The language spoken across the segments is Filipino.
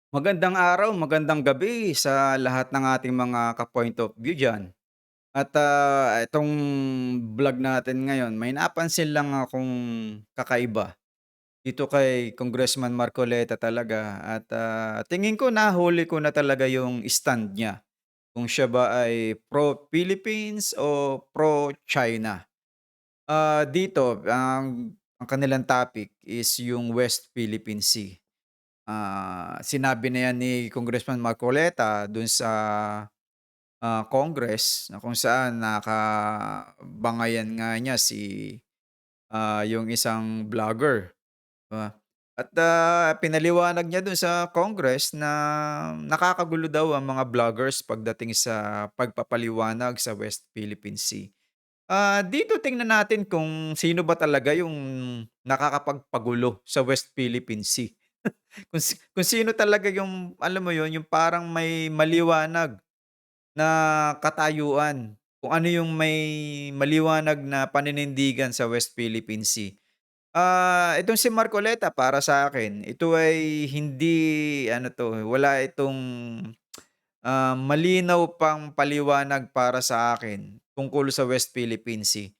Magandang araw, magandang gabi sa lahat ng ating mga ka-point of view diyan. At, itong vlog natin ngayon may napansin lang akong kakaiba dito kay Congressman Marcoleta talaga at, tingin ko nahuli ko na talaga yung stand niya, kung siya ba ay pro-Philippines o pro-China. Dito ang kanilang topic is yung West Philippine Sea. Sinabi na 'yan ni Congressman Marcoleta dun sa, Congress na kung saan nakabangayan nga niya si, yung isang vlogger, 'di ba? At, pinaliwanag niya dun sa Congress na nakakagulo daw ang mga vloggers pagdating sa pagpapaliwanag sa West Philippine Sea. Dito tingnan natin kung sino ba talaga yung nakakapagpagulo sa West Philippine Sea. Kung sino talaga yung alam mo yun, yung parang may maliwanag na katayuan, kung ano yung may maliwanag na paninindigan sa West Philippine Sea. Itong si Marcoleta para sa akin, ito ay hindi ano 'to, wala itong, malinaw pang paliwanag para sa akin tungkol sa West Philippine Sea.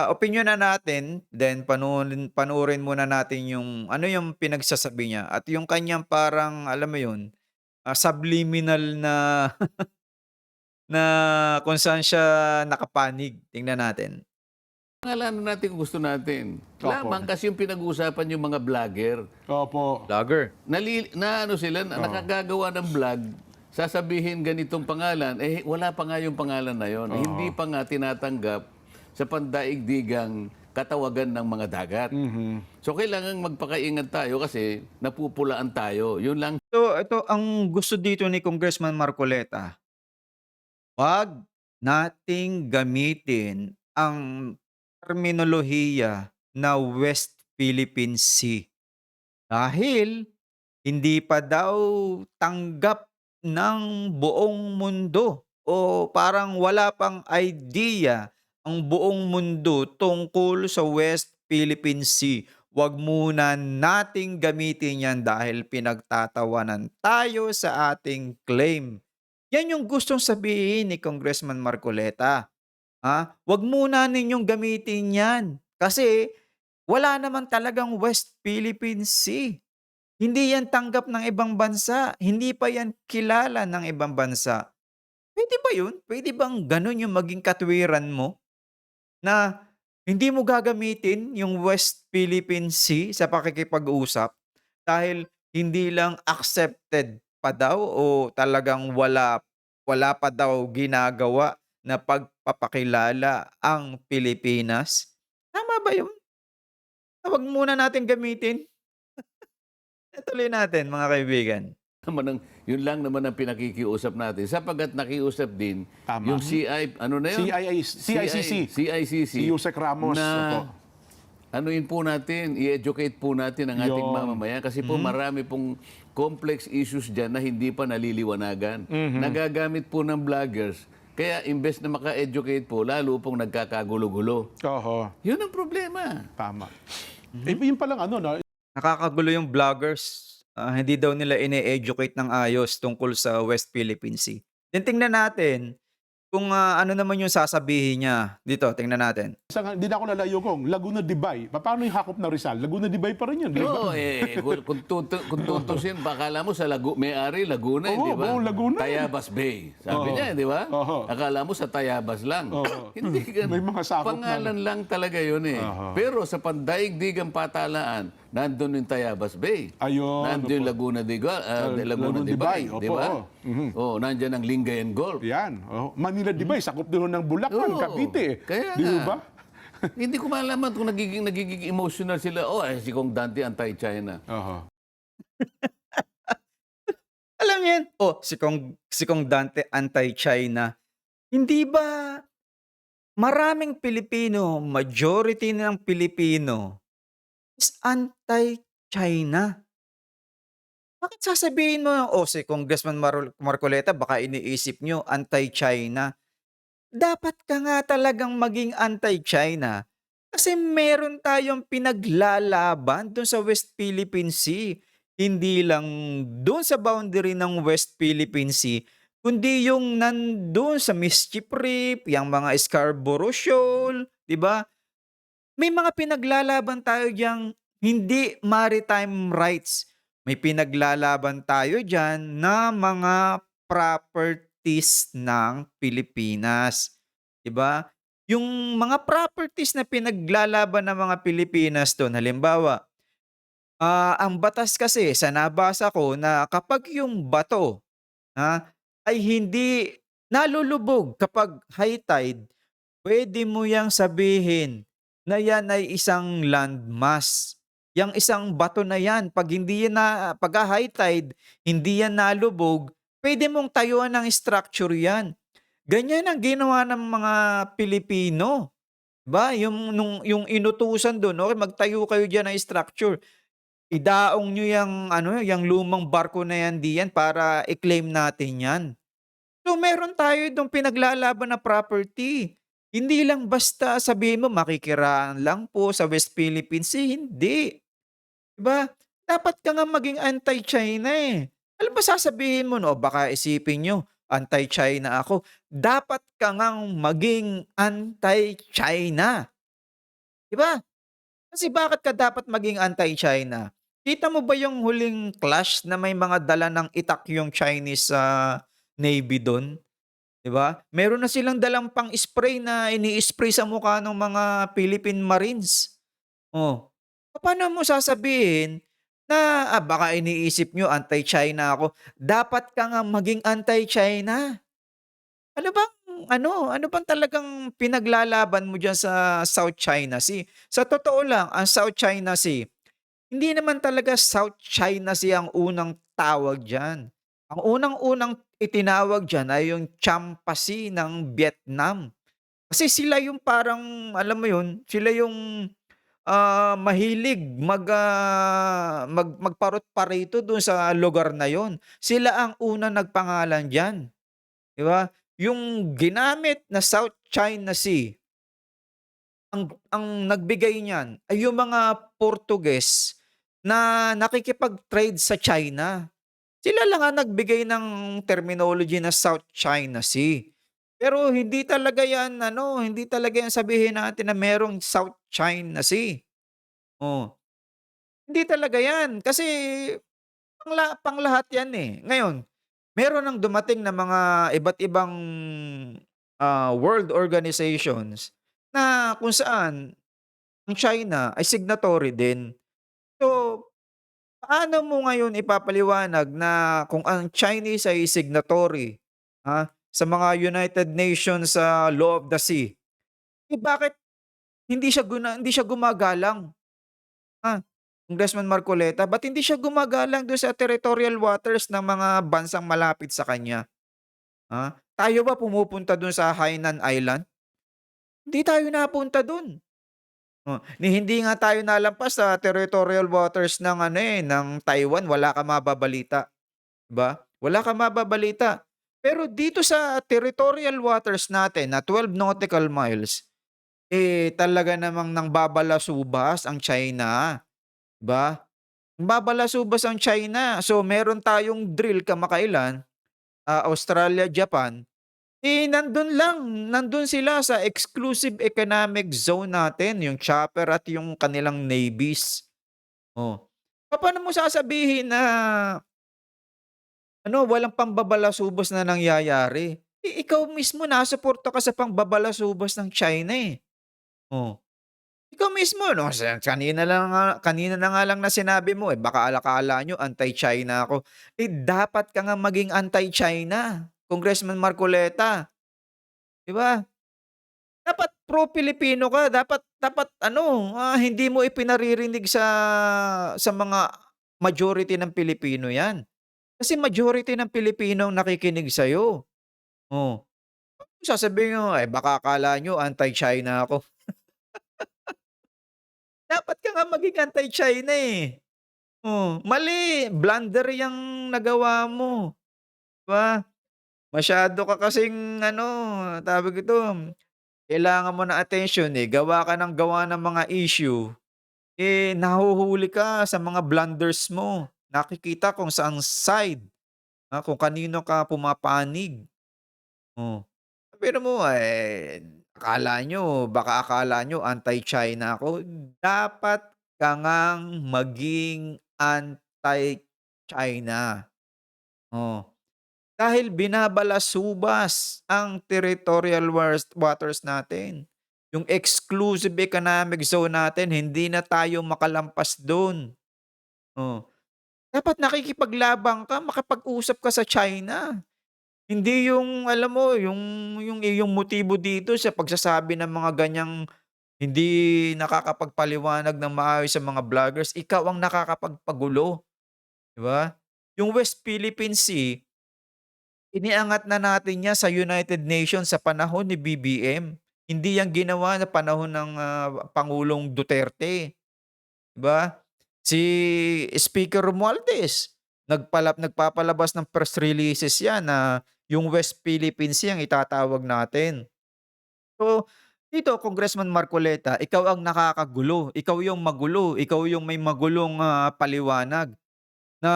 Opinyonan natin, then panoorin muna natin yung ano yung pinagsasabi niya at yung kanyang parang alam mo yun, subliminal na na kung saan siya nakapanig, tingnan natin. Pangalanan natin kung gusto natin. Opo. Lamang kasi yung pinag-uusapan yung mga vlogger. Opo. Vlogger. Na ano sila, Oo. nakagagawa ng vlog, sasabihin ganitong pangalan, eh wala pa nga yung pangalan na yon. Hindi Oo. pa nga tinatanggap sa pandaigdigang katawagan ng mga dagat. Mhm. So kailangan magpakaingat tayo kasi napupulaan tayo. Yun lang. So, ito ang gusto dito ni Congressman Marcoleta, 'wag nating gamitin ang terminolohiya na West Philippine Sea dahil hindi pa daw tanggap ng buong mundo o parang wala pang idea ang buong mundo tungkol sa West Philippine Sea. Huwag muna nating gamitin 'yan dahil pinagtatawanan tayo sa ating claim. 'Yan yung gustong sabihin ni Congressman Marcoleta. 'Wag muna ninyong gamitin 'yan kasi wala naman talagang West Philippine Sea. Hindi 'yan tanggap ng ibang bansa, hindi pa 'yan kilala ng ibang bansa. Puwede ba 'yun? Puwede bang gano'n yung maging katwiran mo na hindi mo gagamitin yung West Philippine Sea sa pakikipag-usap dahil hindi lang accepted pa daw o talagang wala wala pa daw ginagawa na pagpapakilala ang Pilipinas? Tama ba 'yun? Na wag muna natin gamitin? Ituloy natin mga kaibigan. Naman yun lang naman ang pinakikiusap natin sapagkat nakiusap din Tama. yung ano na yun? CICC. CICC Si Yusek Ramos. na Opo. anuin po natin, i-educate po natin ang ating Yun. mamamayan kasi po marami pong complex issues dyan na hindi pa naliliwanagan. Nagagamit po ng vloggers. Kaya imbes na maka-educate po, lalo pong nagkakagulo-gulo. Oho. Yun ang problema. Tama. Yun palang ano 'no, Nakakagulo yung vloggers, hindi daw nila ine-educate ng ayos tungkol sa West Philippine Sea. Then tingnan natin kung, ano naman yung sasabihin niya. Dito tingnan natin. hindi na ako lalayo kung Laguna de Bay. Paano yung hakop na Rizal? Laguna de Bay pa rin yun, di ba? Oo, kung tutusin, akala mo sa may-ari, Laguna, Oo, di ba? buong Laguna eh. Tayabas Bay. Sabi Oo. niya, di ba? Oo. Akala mo sa Tayabas lang. Oo. Hindi ganun. May mga sakop na. Pangalan lang talaga yun eh. Oo. Pero sa pandaigdigang patalaan, nandun yung Tayabas Bay. Ayun, Nandun yung opo. Laguna de Laguna de de Bay, Bay, di opo, ba? oo. Mhm. Oo, nandyan ang Lingayen Golf. Yan. Oh. Manila de Bay, sakop din ng Bulacan, Oo. Cavite. Kaya Di nga. ba? Hindi ko malaman kung nagiging emotional sila. Oh, si Kong Dante anti-China. Oho. Alam niyo yun? Si Kong Dante anti-China. Hindi ba maraming Pilipino, majority ng Pilipino is anti-China? Bakit sasabihin mo, si Congressman Marcoleta baka iniisip niyo anti-China. Dapat ka nga talagang maging anti-China kasi meron tayong pinaglalaban dun sa West Philippine Sea. Hindi lang do'n sa boundary ng West Philippine Sea, kundi yung nando'n sa Mischief Reef, yang mga Scarborough Shoal, 'di ba? May mga pinaglalaban tayo diyang hindi maritime rights. May pinaglalaban tayo diyan na mga properties ng Pilipinas, 'di ba? Yung mga properties na pinaglalaban ng mga Pilipinas dun halimbawa, ang batas kasi sa nabasa ko na kapag yung bato, ay hindi nalulubog kapag high tide, puwede mo yang sabihin na yan ay isang landmass. Yang isang bato na yan 'pag hindi yan pagka high tide, hindi yan nalubog, puwede mong tayuan ng structure yan. Ganyan ang ginawa ng mga Pilipino, 'di ba? Yung inutusan dun, "Okey, magtayo kayo diyan ng structure." Idaong niyo yang ano, yang lumang barko na yan diyan para i-claim natin yan. So, meron tayo dong pinaglalaban na property. Hindi lang basta sabihin mo makikiraan lang po sa West Philippine Sea, hindi, 'di ba? Dapat ka nga maging anti-China, eh. Alam mo sasabihin mo 'no, baka isipin niyo anti-China ako. Dapat ka ngang maging anti-China, 'di ba? Kasi bakit ka dapat maging anti-China? Kita mo ba yung huling clash na may mga dala ng itak yung Chinese sa Navy dun, 'di ba? Meron na silang dalang pang-spray na ini-spray sa mukha ng mga Philippine Marines. Oh, papaano mo sasabihin na, baka iniisip niyo anti-China ako. Dapat ka nga maging anti-China. Ano bang talagang pinaglalaban mo diyan sa South China Sea? Sa totoo lang, ang South China Sea, hindi naman talaga South China Sea ang unang tawag diyan. Ang unang-unang itinawag diyan ay yung Champa Sea ng Vietnam. Kasi sila yung parang alam mo yun, sila yung, mahilig magparot-parito dun sa lugar na yon. Sila ang unang nagpangalan diyan. 'Di ba? Yung ginamit na South China Sea, ang nagbigay niyan ay yung mga Portuges na nakikipag-trade sa China. Sila lang ang nagbigay ng terminology na South China Sea. Pero hindi talaga yan ano, hindi talaga yan sabihin natin na merong South China Sea. Oh, hindi talaga yan kasi panglahat yan, eh. Ngayon, meron ng dumating na mga iba't ibang, world organizations na kung saan ang China ay signatory din. So, paano mo ngayon ipapaliwanag na kung ang Chinese ay signatory, sa mga United Nations sa Law of the Sea, eh, bakit hindi siya gumagalang, ah, Congressman Marcoleta, ba't hindi siya gumagalang dun sa territorial waters ng mga bansang malapit sa kanya? Tayo ba pumupunta dun sa Hainan Island? Hindi tayo napunta dun. Hindi nga tayo nalampas sa territorial waters ng ano, eh, ng Taiwan, wala kang mababalita, 'di ba? Wala kang mababalita. Pero dito sa territorial waters natin na 12 nautical miles, eh, talaga namang nangbabalasubas ang China, 'di ba? Nangbabalasubas ang China. So, meron tayong drill kamakailan, Australia, Japan. Eh, nandun sila sa exclusive economic zone natin, yung chopper at yung kanilang navies. Oh, papaano mo sasabihin na ano, walang pambabalasubos na nangyayari? Eh, ikaw mismo nasuporta ka sa pangbabalasubos ng China, eh. Oh, ikaw mismo 'no, kanina na nga lang na sinabi mo, eh, baka akala niyo anti-China ako. Eh, dapat ka nga maging anti-China, Congressman Marcoleta, 'di ba? Dapat pro-Pilipino ka, dapat dapat ano, hindi mo ipinaririnig sa mga majority ng Pilipino 'yan. Kasi majority ng Pilipino ang nakikinig sa'yo. Oh, sasabihin mo, "Eh, baka akala niyo anti-China ako." Dapat ka nga maging anti-China, eh. Mali, blunder 'yang nagawa mo, 'di ba? Masyado ka kasing ano, tawag ito, kailangan mo ng atensyon, eh, gawa ka ng gawa ng mga issue. Eh, nahuhuli ka sa mga blunders mo. nakikita kung saang side, kung kanino ka pumapanig. Oh. Pero mo, akala nyo anti-China ako, dapat ka ngang maging anti-China. Oh. Dahil binabalasubas ang territorial waters natin. Yung exclusive economic zone natin, hindi na tayo makalampas dun. Oh. Dapat nakikipaglabang ka, makipag-usap ka sa China. Hindi yung alam mo, yung iyong motibo dito sa pagsasabi ng mga ganyang hindi nakakapagpaliwanag ng maayos sa mga vloggers, ikaw ang nakakapagpagulo, 'di ba? Yung West Philippine Sea, iniangat na natin 'yan sa United Nations sa panahon ni BBM. Hindi 'yan ginawa na panahon ng, Pangulong Duterte, 'di ba? Si Speaker Romualdez, nagpapalabas ng press releases 'yan na yung West Philippine Sea ang itatawag natin. So, dito Congressman Marcoleta, ikaw ang nakakagulo, ikaw yung magulo, ikaw yung may magulong, paliwanag na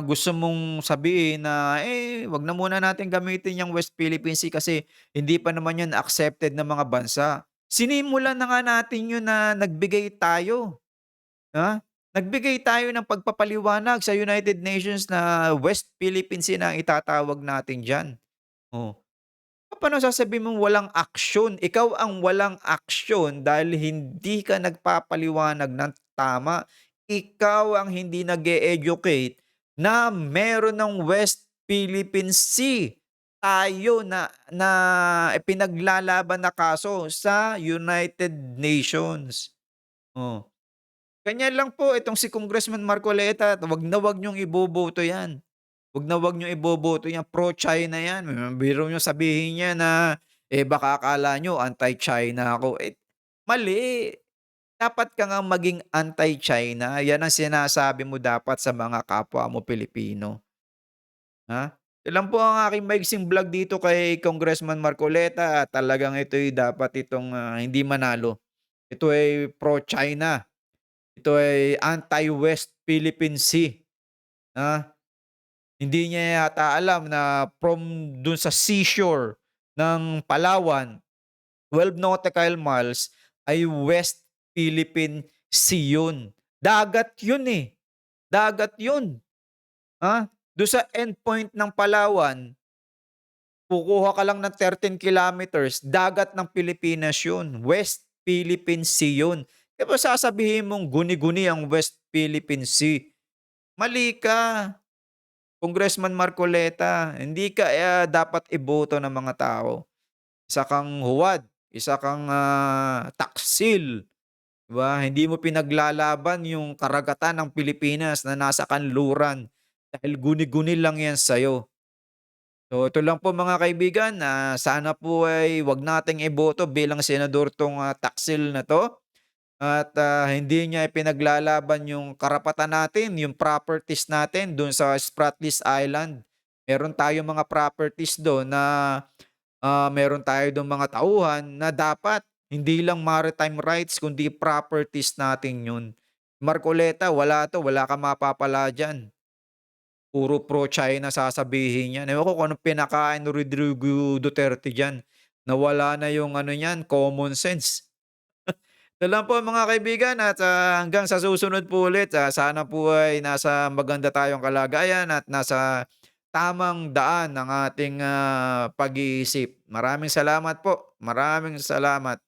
gusto mong sabihin na, "Wag na muna natin gamitin yung West Philippine Sea kasi hindi pa naman yun accepted ng mga bansa." Sinimulan na nga natin yun na nagbigay tayo, nagbigay tayo ng pagpapaliwanag sa United Nations na West Philippine Sea na ang itatawag natin diyan. Oh. Paano sasabihin mong walang aksyon? Ikaw ang walang aksyon dahil hindi ka nagpapaliwanag ng tama. Ikaw ang hindi nag-e-educate na meron ng West Philippine Sea. Tayo na ipinaglalaban na kaso sa United Nations. Oh. Ganyan lang po itong si Congressman Marcoleta, wag na wag niyong iboboto 'yan. Wag na wag niyong iboboto 'yan, pro-China 'yan. Biro niyo sabihin niya na, baka akala niyo anti-China ako, mali. Dapat ka ngang maging anti-China, 'yan ang sinasabi mo dapat sa mga kapwa mo Pilipino, ha? Ito lang po ang aking maiksing vlog dito kay Congressman Marcoleta, at talagang ito'y dapat itong, hindi manalo. Ito ay pro-China, ito ay anti-West Philippine Sea, ha? Hindi niya yata alam na from dun sa seashore ng Palawan, 12 nautical miles ay West Philippine Sea yun. Dagat yun, dagat yun, dun sa endpoint ng Palawan, kukuha ka lang ng 13 kilometers, dagat ng Pilipinas yun, West Philippine Sea yun. Di ba sasabihin mong guni-guni ang West Philippine Sea? Mali ka. Congressman Marcoleta, hindi ka, dapat iboto ng mga tao. Isa kang huwad, isa kang, taksil, 'di ba? Hindi mo pinaglalaban yung karagatan ng Pilipinas na nasa kanluran dahil guni-guni lang 'yan sa'yo. So, ito lang po mga kaibigan, na sana po ay 'wag nating iboto bilang senador 'tong, taksil na 'to. At, hindi niya ipinaglalaban yung karapatan natin, yung properties natin dun sa Spratlys Island. Meron tayong mga properties dun na, meron tayo dong mga tauhan na dapat hindi lang maritime rights kundi properties natin yun. Marcoleta, wala 'to, wala kang mapapala diyan. Puro pro-China sasabihin niyan. Ewan ko kung anong pinakain ni Rodrigo Duterte diyan. Nawala na yung ano niyan, common sense. Ito lang po mga kaibigan, at, hanggang sa susunod po ulit, sana po ay nasa maganda tayong kalagayan at nasa tamang daan ng ating, pag-iisip. Maraming salamat po, maraming salamat.